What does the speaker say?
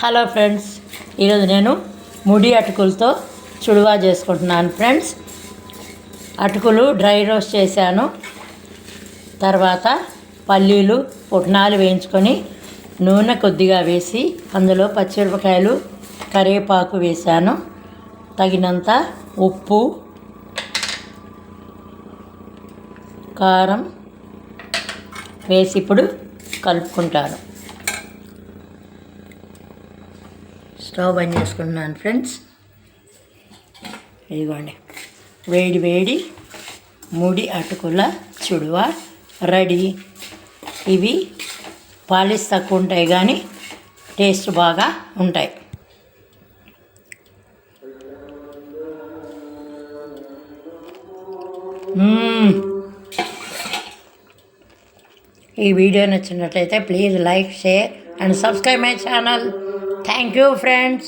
Hello friends, ఈరోజు నేను ముడి అటుకులతో చుడువా చేసుకుంటున్నాను ఫ్రెండ్స్. అటుకులు డ్రై రోస్ట్ చేశాను. తర్వాత పల్లీలు పుట్నాలు వేయించుకొని నూనె కొద్దిగా వేసి అందులో పచ్చిమిరపకాయలు కరివేపాకు వేశాను. తగినంత ఉప్పు, కారం వేసి ఇప్పుడు కలుపుకుంటాను. స్టవ్ బంద్ చేసుకుంటున్నాను ఫ్రెండ్స్. ఇదిగోండి, వేడి వేడి ముడి అటుకుల చుడువా రెడీ. ఇవి పాలిష్ తక్కువ ఉంటాయి కానీ టేస్ట్ బాగా ఉంటాయి. ఈ వీడియో నచ్చినట్లయితే please like, share and subscribe my channel. Thank you, friends.